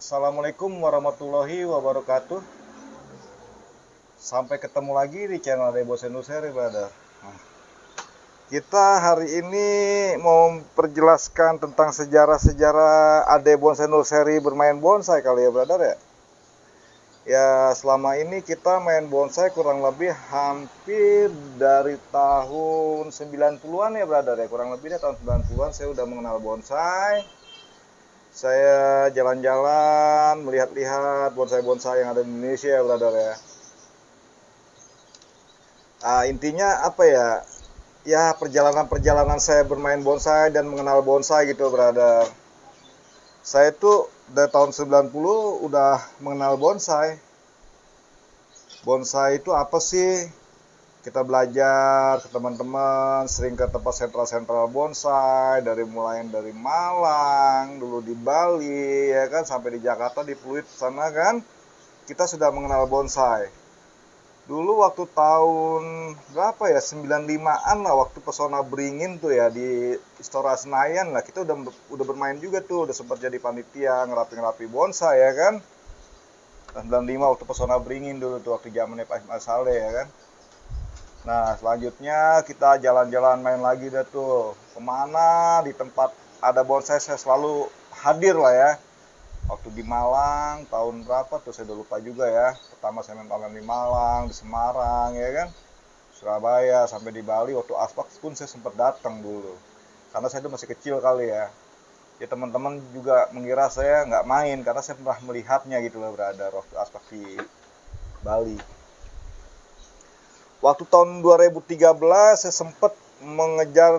Assalamualaikum warahmatullahi wabarakatuh. Sampai ketemu lagi di channel Adebo Senuseri, brother. Kita hari ini mau perjelaskan tentang sejarah-sejarah Adebo Senuseri bermain bonsai kali ya, brother ya. Ya, selama ini kita main bonsai kurang lebih hampir dari tahun 90-an ya, brother ya. Kurang lebih dari tahun 90-an saya udah mengenal bonsai. Saya jalan-jalan, melihat-lihat bonsai-bonsai yang ada di Indonesia ya, brother ya. Intinya apa ya? Ya, perjalanan-perjalanan saya bermain bonsai dan mengenal bonsai gitu, brother. Saya tuh dari tahun 90 udah mengenal bonsai. Bonsai itu apa sih? Kita belajar ke teman-teman, sering ke tempat sentral-sentral bonsai, mulai dari Malang, dulu di Bali, ya kan, sampai di Jakarta, di Pluit sana kan, kita sudah mengenal bonsai. Dulu waktu tahun berapa ya, 95-an lah, waktu Pesona Beringin tuh ya, di Istora Senayan lah, kita udah bermain juga tuh, udah sempat jadi panitia, ngerapi-ngerapi bonsai ya kan. 95 waktu Pesona Beringin dulu tuh, waktu zamannya Pak Ismail Saleh ya kan. Nah, selanjutnya kita jalan-jalan main lagi deh tuh. Kemana di tempat ada bonsai saya selalu hadir lah ya. Waktu di Malang, tahun berapa tuh saya udah lupa juga ya. Pertama saya main pamer di Malang, di Semarang ya kan. Surabaya, sampai di Bali. Waktu Aspak pun saya sempat datang dulu. Karena saya itu masih kecil kali ya. Ya teman-teman juga mengira saya nggak main, karena saya pernah melihatnya gitu loh, brother. Waktu Aspak di Bali. Waktu tahun 2013 saya sempat mengejar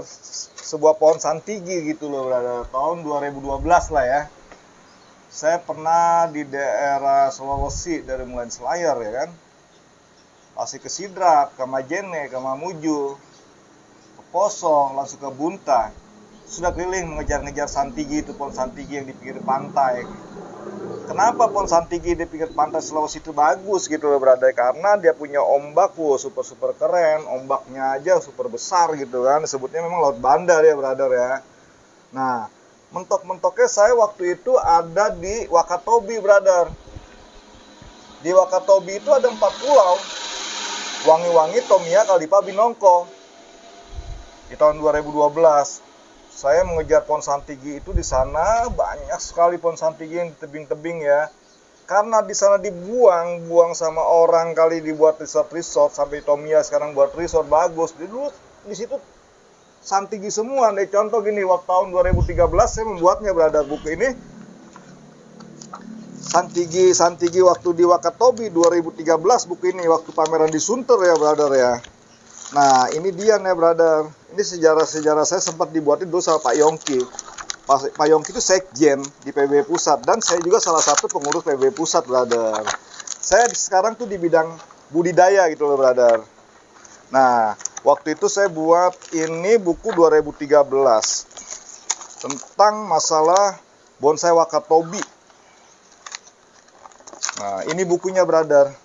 sebuah pohon santigi gitu loh, brother. Tahun 2012 lah ya. Saya pernah di daerah Sulawesi, dari mulai Selayar ya kan. Masih ke Sidrap, ke Majene, ke Mamuju, ke Poso, langsung ke Bunta. Sudah keliling mengejar-ngejar santigi itu, pohon santigi yang di pinggir pantai. Kenapa pohon santigi di pinggir pantai Sulawesi itu bagus gitu loh, brother? Karena dia punya ombak, super keren. Ombaknya aja super besar gitu kan. Sebutnya memang laut Banda dia, brother ya. Nah, mentok-mentoknya saya waktu itu ada di Wakatobi, brother. Di Wakatobi itu ada 4 pulau. Wangi-Wangi, Tomia, Kaldipa, Binongko. Di tahun 2012. Saya mengejar pohon santigi itu di sana, banyak sekali pohon santigi yang di tebing-tebing ya. Karena di sana dibuang sama orang kali, dibuat resort sampai Tomia sekarang buat resort bagus. Dulu di situ santigi semua. Nih contoh gini, waktu tahun 2013 saya membuatnya, brother, buku ini. Santigi waktu di Wakatobi 2013 buku ini, waktu pameran di Sunter ya, brother ya. Nah, ini dia nih, brother. Ini sejarah-sejarah saya sempat dibuatin dulu sama Pak Yongki. Pak Yongki itu sekjen di PBB Pusat. Dan saya juga salah satu pengurus PBB Pusat, brother. Saya sekarang tuh di bidang budidaya gitu loh, brother. Nah, waktu itu saya buat ini buku 2013. Tentang masalah bonsai Wakatobi. Nah, ini bukunya, brother.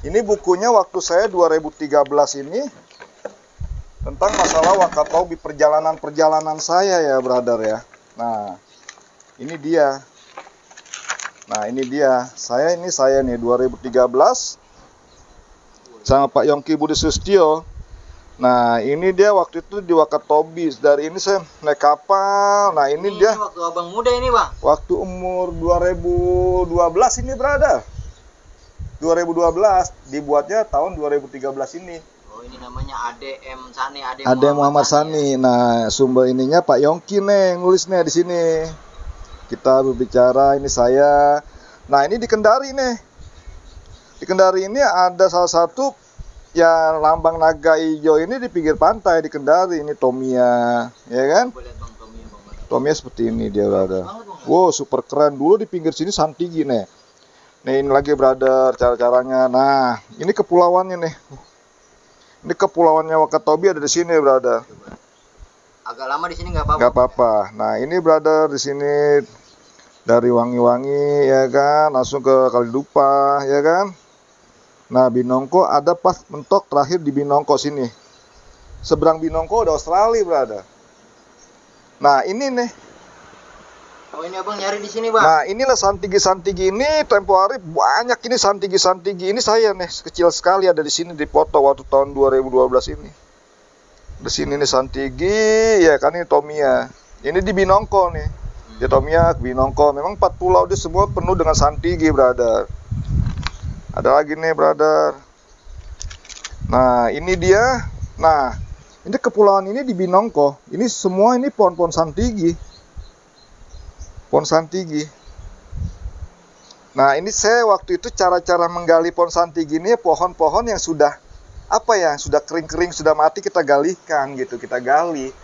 Ini bukunya waktu saya 2013 ini tentang masalah Wakatobi, perjalanan saya ya, brother ya. Nah, ini dia. Nah, ini dia. Saya nih 2013 sama Pak Yongki Budi Sustio. Nah, ini dia waktu itu di Wakatobi. Dari ini saya naik kapal. Nah, ini dia waktu abang muda ini, Bang. Waktu umur 2012 ini, brother. 2012 dibuatnya tahun 2013 ini. Oh, ini namanya ADM Sani, Ade Muhammad Sani. Ya. Nah, sumber ininya Pak Yongki nih, nulisnya di sini. Kita berbicara, ini saya. Nah, ini di Kendari nih. Di Kendari ini ada salah satu ya lambang naga hijau ini di pinggir pantai di Kendari. Ini Tomia, ya kan? Boleh, Bang, Tomia, Bang. Tomia seperti ini dia, brother. Wow, super keren. Dulu di pinggir sini santigi nih. Nih, ini lagi, brother, cara-caranya. Nah, ini kepulauannya nih. Ini kepulauannya Wakatobi ada di sini, brother. Agak lama di sini nggak apa-apa. Nggak apa-apa. Nah, ini, brother, di sini dari Wangi-Wangi ya kan, langsung ke Kalidupa ya kan. Nah, Binongko ada pas mentok terakhir di Binongko sini. Seberang Binongko udah Australia, brother. Nah, ini nih. Oh ini abang nyari di sini bang. Nah inilah santigi-santigi ini tempo hari banyak ini santigi-santigi ini saya nih kecil sekali ada di sini di foto waktu tahun 2012 ini. Di sini nih santigi ya kan ini Tomia. Ini di Binongko nih. Di Tomia Binongko memang 4 pulau dia semua penuh dengan santigi brother. Ada lagi nih brother. Nah ini dia. Nah ini kepulauan ini di Binongko. Ini semua ini pohon-pohon santigi. Pohon santigi. Nah ini saya waktu itu cara-cara menggali pohon santigi ini pohon-pohon yang sudah apa ya, sudah kering-kering, sudah mati kita galihkan gitu, kita gali.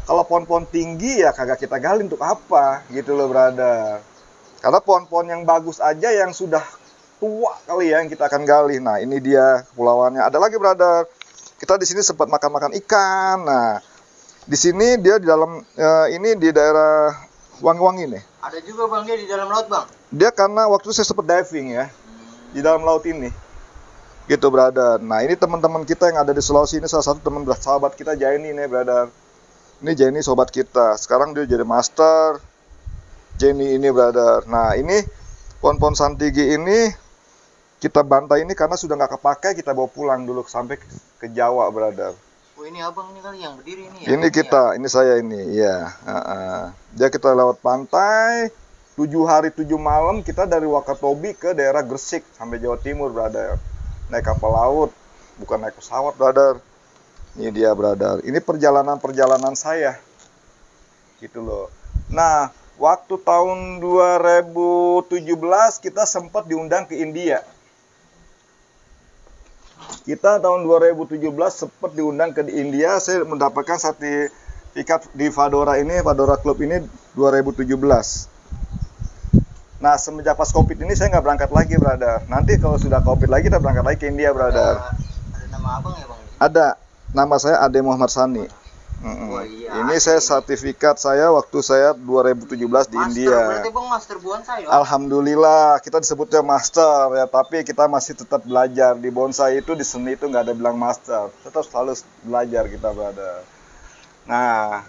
Kalau pohon-pohon tinggi ya kagak kita gali untuk apa gitu loh brother. Karena pohon-pohon yang bagus aja yang sudah tua kali ya yang kita akan gali. Nah ini dia kepulauannya. Ada lagi brother. Kita di sini sempat makan-makan ikan. Nah di sini dia di dalam ini di daerah Wangi-Wangi nih. Ada juga bang dia di dalam laut bang. Dia karena waktu itu saya sempat diving ya di dalam laut ini, gitu brother. Nah ini teman-teman kita yang ada di Sulawesi ini salah satu teman sahabat kita Jaini nih brother. Ini Jaini sobat kita. Sekarang dia jadi master. Jaini ini brother. Nah ini pohon-pohon santigi ini kita bantai ini karena sudah nggak kepakai kita bawa pulang dulu sampai ke Jawa brother. Oh ini abang ini kali yang berdiri ini ya? Ini kita, ini saya ini, ya. Jadi kita lewat pantai, 7 hari 7 malam kita dari Wakatobi ke daerah Gresik sampai Jawa Timur, brother. Naik kapal laut, bukan naik pesawat, brother. Ini dia, brother. Ini perjalanan-perjalanan saya, gitu loh. Nah, waktu tahun 2017 kita sempat diundang ke India. Kita tahun 2017 sempat diundang ke India, saya mendapatkan sertifikat di Fadora ini, Fadora Club ini 2017. Nah, semenjak pas Covid ini saya nggak berangkat lagi, brother. Nanti kalau sudah Covid lagi, kita berangkat lagi ke India, brother. Ada nama abang ya bang? Ada, nama saya Ade Muhammad Sani. Wah, iya. Ini saya sertifikat saya waktu saya 2017 di Master, India. berarti bang master bonsai dong? Alhamdulillah kita disebutnya master ya, tapi kita masih tetap belajar di bonsai itu, di seni itu nggak ada bilang master, tetap selalu belajar kita brother. Nah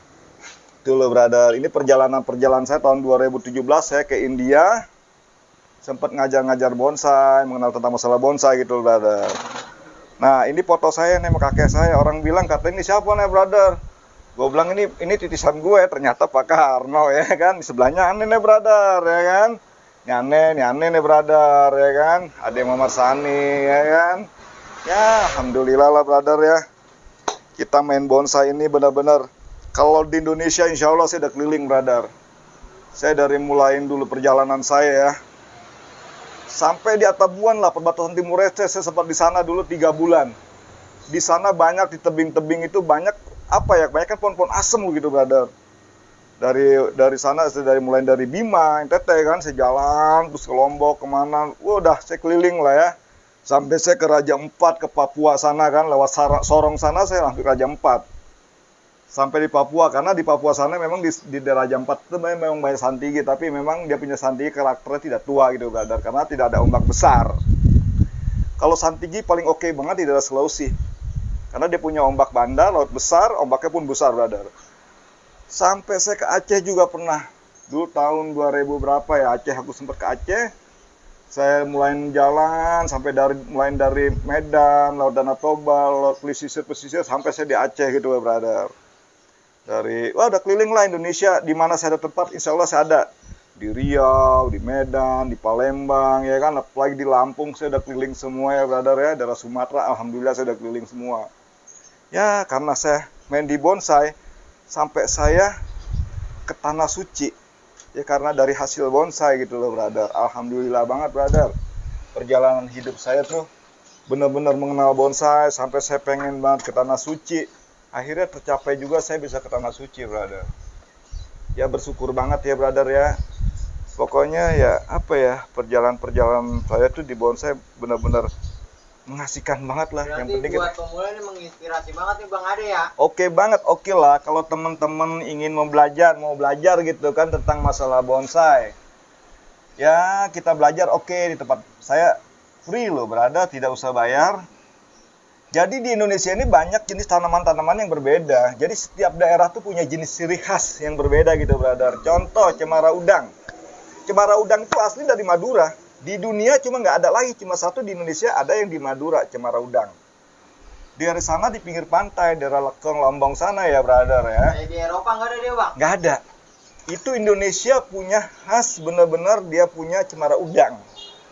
itu loh brother, ini perjalanan saya tahun 2017 saya ke India, sempat ngajar-ngajar bonsai, mengenal tentang masalah bonsai gitu brother. Nah ini foto saya nih sama kakek saya, orang bilang katanya ini siapa nih brother? Gue bilang ini titisan gue, ternyata Pak Karno ya kan, di sebelahnya aneh nih brother ya kan, ini aneh nih brother ya kan, Ade Muhammad Sani ya kan, ya alhamdulillah lah brother ya, kita main bonsai ini benar-benar, kalau di Indonesia insya Allah saya udah keliling brother, saya dari mulain dulu perjalanan saya ya, sampai di Atabuan lah, perbatasan Timur Leste, saya sempat di sana dulu 3 bulan, di sana banyak di tebing-tebing itu banyak apa ya, banyak kan pohon-pohon asem gitu brother. Dari sana mulai dari Bima, NTT kan, saya jalan terus ke Lombok kemana, udah saya keliling lah ya, sampai saya ke Raja Empat ke Papua sana kan, lewat Sorong sana saya hampir Raja Empat, sampai di Papua, karena di Papua sana memang di Raja Empat itu memang banyak santigi, tapi memang dia punya santigi karakternya tidak tua gitu brother, karena tidak ada ombak besar. Kalau santigi paling oke banget di daerah Sulawesi. Karena dia punya ombak bandar, laut besar, ombaknya pun besar, brother. Sampai saya ke Aceh juga pernah. Dulu tahun 2000 berapa ya, Aceh, aku sempat ke Aceh. Saya mulai jalan, mulai dari Medan, Laut Danau Toba, Laut pesisir, sampai saya di Aceh gitu, brother. Udah keliling lah Indonesia, di mana saya ada tempat, insya Allah saya ada. Di Riau, di Medan, di Palembang, ya kan, apalagi di Lampung, saya udah keliling semua ya, brother ya. Daerah Sumatera, alhamdulillah saya udah keliling semua. Ya, karena saya main di bonsai, sampai saya ke Tanah Suci. Ya, karena dari hasil bonsai gitu loh, brother. Alhamdulillah banget, brother. Perjalanan hidup saya tuh benar-benar mengenal bonsai, sampai saya pengen banget ke Tanah Suci. Akhirnya tercapai juga saya bisa ke Tanah Suci, brother. Ya, bersyukur banget ya, brother ya. Pokoknya ya, apa ya, perjalanan saya tuh di bonsai benar-benar mengasihkan banget lah. Berarti yang penting buat pemula ini menginspirasi banget nih Bang Ade ya. Oke banget, oke lah kalau teman-teman ingin mau belajar gitu kan tentang masalah bonsai. Ya kita belajar, oke, di tempat saya free loh berada, tidak usah bayar. Jadi di Indonesia ini banyak jenis tanaman-tanaman yang berbeda. Jadi setiap daerah tuh punya jenis ciri khas yang berbeda gitu, brother. Contoh, cemara udang. Cemara udang itu asli dari Madura. Di dunia cuma nggak ada lagi, cuma satu di Indonesia ada yang di Madura, cemara udang. Dari sana di pinggir pantai, daerah Lekong, Lombok sana ya, brother ya. Kayak di Eropa nggak ada dia, Bang? Nggak ada. Itu Indonesia punya khas, benar-benar dia punya cemara udang.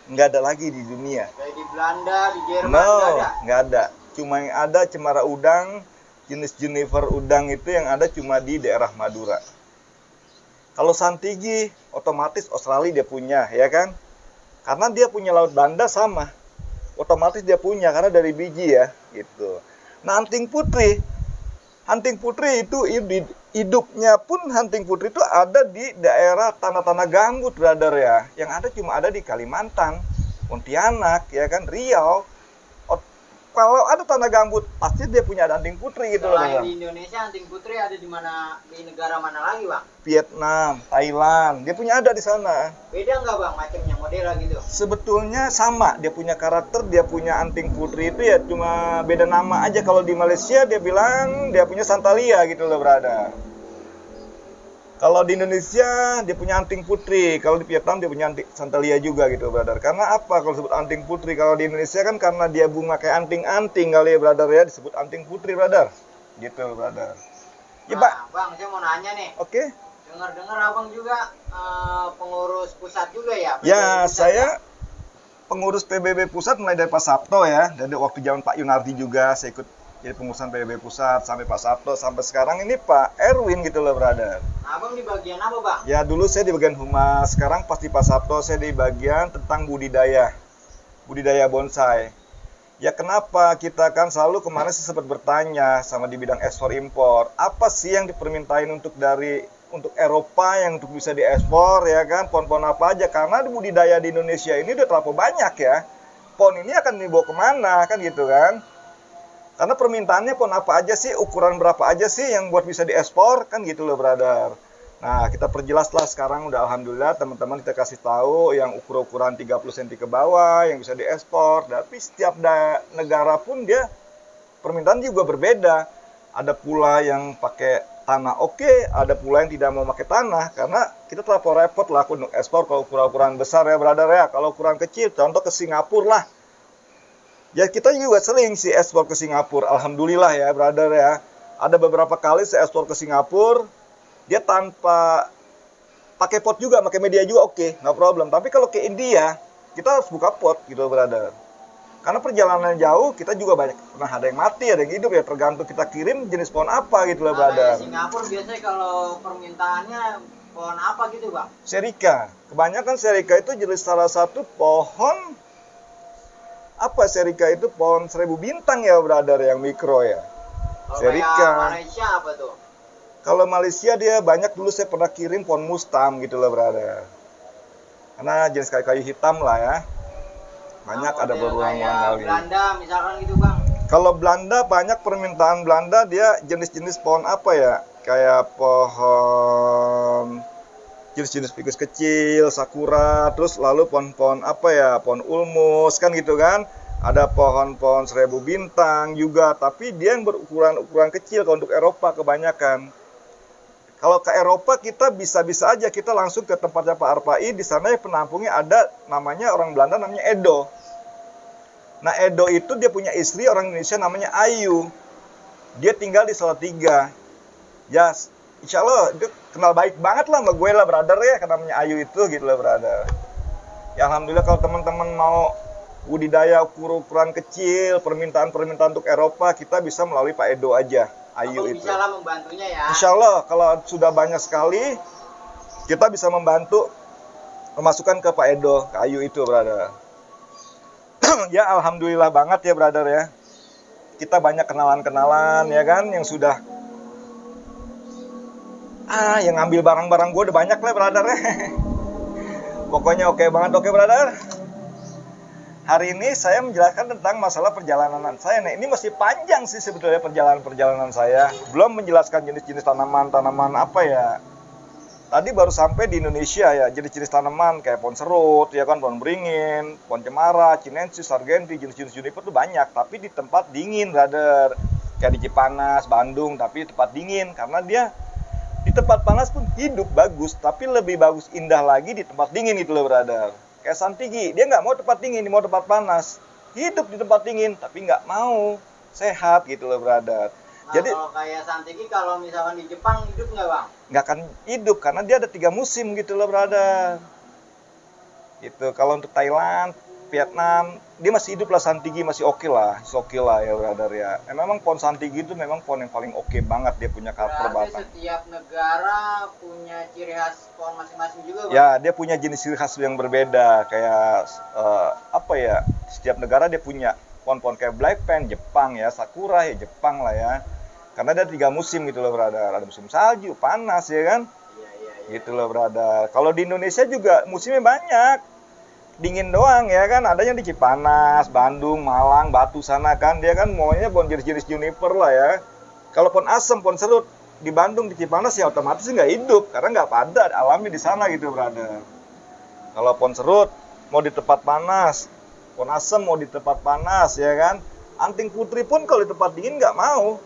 Nggak ada lagi di dunia. Kayak di Belanda, di Jerman No, nggak ada. nggak ada. Cuma yang ada cemara udang, jenis juniper udang itu yang ada cuma di daerah Madura. Kalau santigi, otomatis Australia dia punya, ya kan? Karena dia punya laut Banda sama. Otomatis dia punya, karena dari biji ya, gitu. Nah, anting putri itu hidupnya pun hunting putri itu ada di daerah tanah-tanah gambut, brother ya. Yang ada cuma ada di Kalimantan, Pontianak, ya kan, Riau. Kalau ada tanah gambut, pasti dia punya hunting putri gitu loh. Selain di Indonesia, hunting putri ada di mana, di negara mana lagi, Bang? Vietnam, Thailand, dia punya ada di sana. Beda nggak, Bang, macamnya model gitu? Sebetulnya sama, dia punya karakter, dia punya anting putri itu ya cuma beda nama aja. Kalau di Malaysia dia bilang dia punya Santalia gitu loh, brother. Kalau di Indonesia dia punya anting putri, kalau di Vietnam dia punya anting Santalia juga gitu, brother. Karena apa kalau disebut anting putri? Kalau di Indonesia kan karena dia bunga kayak anting-anting kali ya, brother ya, disebut anting putri, brother. Gitu, brother. Ya, Pak. Nah, Bang, saya mau nanya nih. Oke. Dengar-dengar Abang juga pengurus pusat juga ya? Ya, PBB saya pengurus PBB pusat mulai dari Pak Sabto ya. Dari waktu zaman Pak Yunardi juga saya ikut jadi pengurusan PBB pusat sampai Pak Sabto sampai sekarang ini Pak Erwin gitu loh, brother. Nah, Abang di bagian apa, Bang? Ya, dulu saya di bagian humas, sekarang pasti Pak Sabto saya di bagian tentang budidaya bonsai. Ya, kenapa kita kan selalu kemarin saya sempat bertanya sama di bidang ekspor impor, apa sih yang dipermintain untuk Eropa yang untuk bisa diekspor, ya kan, pohon-pohon apa aja, karena di budidaya di Indonesia ini udah terlalu banyak ya, pohon ini akan dibawa kemana kan gitu kan, karena permintaannya pohon apa aja sih, ukuran berapa aja sih yang buat bisa diekspor kan gitu loh, brother. Nah, kita perjelas lah sekarang udah alhamdulillah teman-teman kita kasih tahu yang ukuran 30 cm ke bawah yang bisa diekspor. Tapi setiap negara pun dia permintaan juga berbeda. Ada pula yang pakai tanah oke, ada pula yang tidak mau pakai tanah karena kita terlalu repot lah untuk ekspor kalau ukuran besar ya, brother ya. Kalau ukuran kecil contoh ke Singapura lah. Ya kita juga sering sih ekspor ke Singapura. Alhamdulillah ya, brother ya. Ada beberapa kali saya ekspor ke Singapura, dia tanpa pakai pot juga, pakai media juga oke, nggak problem. Tapi kalau ke India, kita harus buka pot gitu, brother. Karena perjalanan jauh, kita juga banyak pernah ada yang mati, ada yang hidup ya, tergantung kita kirim jenis pohon apa gitu loh, brother. Singapura biasanya kalau permintaannya pohon apa gitu, Bang? Serika. Kebanyakan serika itu jenis salah satu pohon apa, serika itu pohon 1000 bintang ya, brother, yang mikro ya. Kalau Serika. kayak Malaysia apa tuh? Kalau Malaysia dia banyak, dulu saya pernah kirim pohon mustam gitu loh, brother. Karena jenis kayu-kayu hitam lah ya. Banyak ada berulang-ulang kali. Belanda misalkan gitu, Bang. Kalau Belanda banyak permintaan Belanda, dia jenis-jenis pohon apa ya? Kayak pohon jenis-jenis fikus kecil, sakura, terus lalu pohon-pohon apa ya? Pohon ulmus kan gitu kan. Ada pohon-pohon 1000 bintang juga, tapi dia yang berukuran kecil kalau untuk Eropa kebanyakan. Kalau ke Eropa kita bisa-bisa aja kita langsung ke tempatnya Pak Arpai, di sana ya penampungnya ada namanya orang Belanda namanya Edo. Nah, Edo itu dia punya istri orang Indonesia namanya Ayu. Dia tinggal di Salatiga. Ya, insya Allah itu kenal baik banget lah sama gue lah, brother ya, namanya Ayu itu gitu lah, brother. Ya alhamdulillah kalau teman-teman mau budidaya ukuran kecil, permintaan-permintaan untuk Eropa, kita bisa melalui Pak Edo aja, Ayu itu. Bisa lah membantunya ya. Insya Allah, kalau sudah banyak sekali, kita bisa membantu memasukkan ke Pak Edo, ke Ayu itu, brother. Ya, alhamdulillah banget ya, brother ya. Kita banyak kenalan-kenalan, ya kan, yang sudah yang ngambil barang-barang gue udah banyak lah, brother ya. Pokoknya oke banget, oke, brother. Hari ini saya menjelaskan tentang masalah perjalanan saya. Nah, ini masih panjang sih sebetulnya perjalanan saya. Belum menjelaskan jenis-jenis tanaman apa ya. Tadi baru sampai di Indonesia ya, jenis-jenis tanaman kayak pohon serut, ya kan, pohon beringin, pohon cemara, chinensis, sargenti, jenis-jenis juniper tuh banyak, tapi di tempat dingin, brother. Kayak di Cipanas, Bandung, tapi di tempat dingin, karena dia di tempat panas pun hidup bagus, tapi lebih bagus indah lagi di tempat dingin itu loh, brother. Kayak Santigi, dia nggak mau tempat dingin, dia mau tempat panas. Hidup di tempat dingin, tapi nggak mau sehat gitu loh, brother. Nah, Jadi kalau kayak Santigi kalau misalkan di Jepang hidup nggak bang? nggak akan hidup karena dia ada 3 musim gitu loh, brother. Gitu. Kalau untuk Thailand, Vietnam, dia masih hidup lah, Santigi masih oke lah, ya, brother ya. Memang pohon Santigi itu memang pohon yang paling oke banget, dia punya karakter Berarti batang. setiap negara punya ciri khas pohon masing-masing juga bang? Ya, dia punya jenis ciri khas yang berbeda. Kayak apa ya? Setiap negara dia punya pohon-pohon kayak Blackpant, Jepang ya, Sakura ya, Jepang lah ya. Karena ada 3 musim gitu loh, brother. Ada musim salju, panas ya kan? Iya. Gitu loh, brother. Kalau di Indonesia juga musimnya banyak. Dingin doang ya kan, adanya di Cipanas, Bandung, Malang, Batu sana kan. Dia kan maunya pohon jenis-jenis juniper lah ya. Kalau pohon asem, pohon serut di Bandung, di Cipanas ya otomatis nggak hidup karena nggak padat alamnya di sana gitu, brother. Kalau pohon serut mau di tempat panas, pohon asem mau di tempat panas ya kan. Anting putri pun kalau di tempat dingin nggak mau.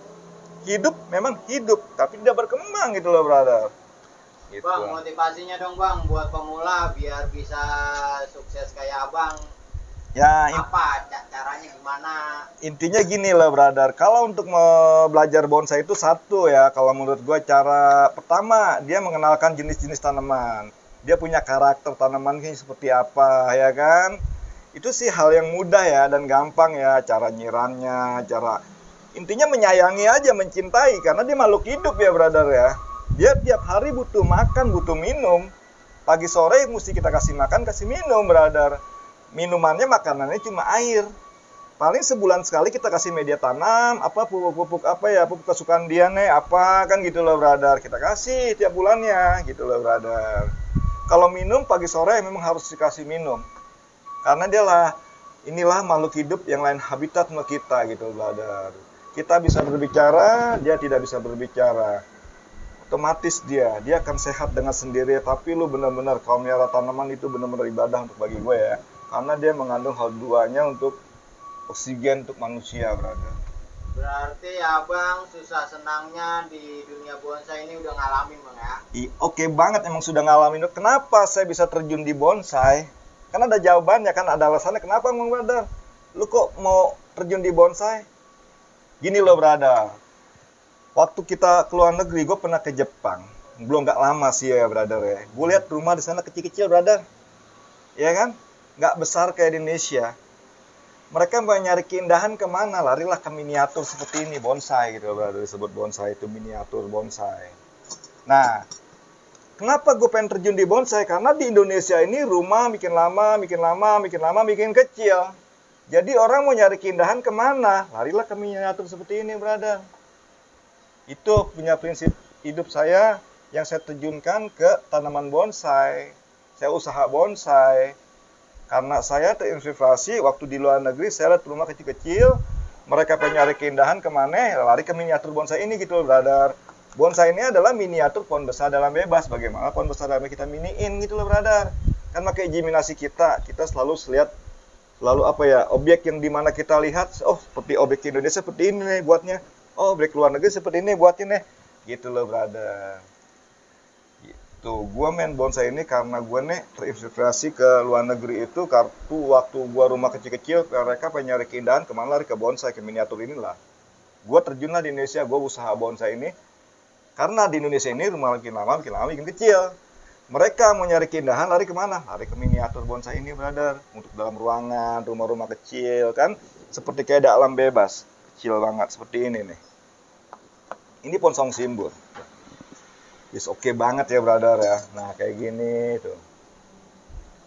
Hidup memang hidup, tapi tidak berkembang gitu loh, brother. Gitu. Bang, motivasinya dong bang buat pemula biar bisa sukses kayak abang. Ya, Apa caranya gimana? intinya gini lah, brother. Kalau untuk belajar bonsai itu satu ya, kalau menurut gue cara pertama dia mengenalkan jenis-jenis tanaman. Dia punya karakter tanamannya seperti apa ya kan. Itu sih hal yang mudah ya dan gampang ya, cara nyiramnya, cara intinya menyayangi aja, mencintai karena dia makhluk hidup ya, brother ya. Dia tiap hari butuh makan, butuh minum. Pagi sore mesti kita kasih makan, kasih minum, brother. Minumannya, makanannya cuma air. Paling sebulan sekali kita kasih media tanam, apa pupuk-pupuk apa ya, pupuk kesukaan dia nih, apa kan gitu loh, brother. Kita kasih tiap bulannya gitu loh, brother. Kalau minum pagi sore memang harus dikasih minum. Karena inilah makhluk hidup yang lain habitat sama kita gitu, brother. Kita bisa berbicara, dia tidak bisa berbicara. Otomatis dia akan sehat dengan sendiri. Tapi lu benar-benar kalau melihara tanaman itu benar-benar ibadah untuk bagi gue ya. Karena dia mengandung hal duanya untuk oksigen untuk manusia, brother. Berarti abang susah senangnya di dunia bonsai ini udah ngalamin bang ya? Oke banget, emang sudah ngalamin. Kenapa saya bisa terjun di bonsai? Karena ada jawabannya kan, ada alasannya kenapa, bang, brother. Lu kok mau terjun di bonsai? Gini loh, brother. Waktu kita keluar negeri, gue pernah ke Jepang. Belum nggak lama sih ya, brother ya. Gue lihat rumah di sana kecil-kecil, brother. Ya kan? Nggak besar kayak di Indonesia. Mereka mau nyari keindahan kemana? Larilah ke miniatur seperti ini, bonsai gitu, brother. Disebut bonsai itu miniatur bonsai. Nah, kenapa gue pengen terjun di bonsai? Karena di Indonesia ini rumah makin lama, makin kecil. Jadi orang mau nyari keindahan kemana? Larilah ke miniatur seperti ini, brother. Itu punya prinsip hidup saya yang saya terjunkan ke tanaman bonsai. Saya usaha bonsai. Karena saya terinspirasi waktu di luar negeri, saya lihat rumah kecil-kecil. Mereka pengen nyari keindahan kemana? Lari ke miniatur bonsai ini gitu, brother. Bonsai ini adalah miniatur pohon besar dalam bebas. Bagaimana pohon besar dalam kita miniin gitu loh, brother. Kan pakai imaginasi kita selalu lihat apa ya, objek yang dimana kita lihat, oh seperti objek di Indonesia seperti ini nih buatnya, oh objek luar negeri seperti ini buatnya nih, gitu loh, brother. Gitu, gue main bonsai ini karena gue nih terinspirasi ke luar negeri itu, kartu waktu gue rumah kecil-kecil, mereka pengen nyari keindahan, kemana lari ke bonsai, ke miniatur inilah. Gue terjunlah di Indonesia, gue usaha bonsai ini, karena di Indonesia ini rumah makin lama makin kecil. Mereka mau nyari keindahan, lari kemana? Lari ke miniatur bonsai ini, brother. Untuk dalam ruangan, rumah-rumah kecil, kan? Seperti kayak ada alam bebas. Kecil banget, seperti ini nih. Ini pohon song simbol. Yes, oke banget ya, brother ya. Nah, kayak gini tuh.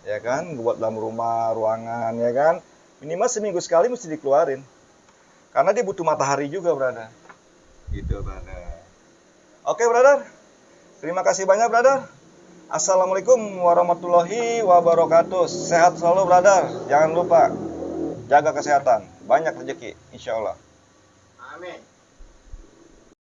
Ya kan? Buat dalam rumah, ruangan, ya kan? Minimal seminggu sekali mesti dikeluarin. Karena dia butuh matahari juga, brother. Gitu, brother. Oke, brother. Terima kasih banyak, brother. Assalamualaikum warahmatullahi wabarakatuh. Sehat selalu, brother. Jangan lupa jaga kesehatan. Banyak rezeki, insya Allah. Amin.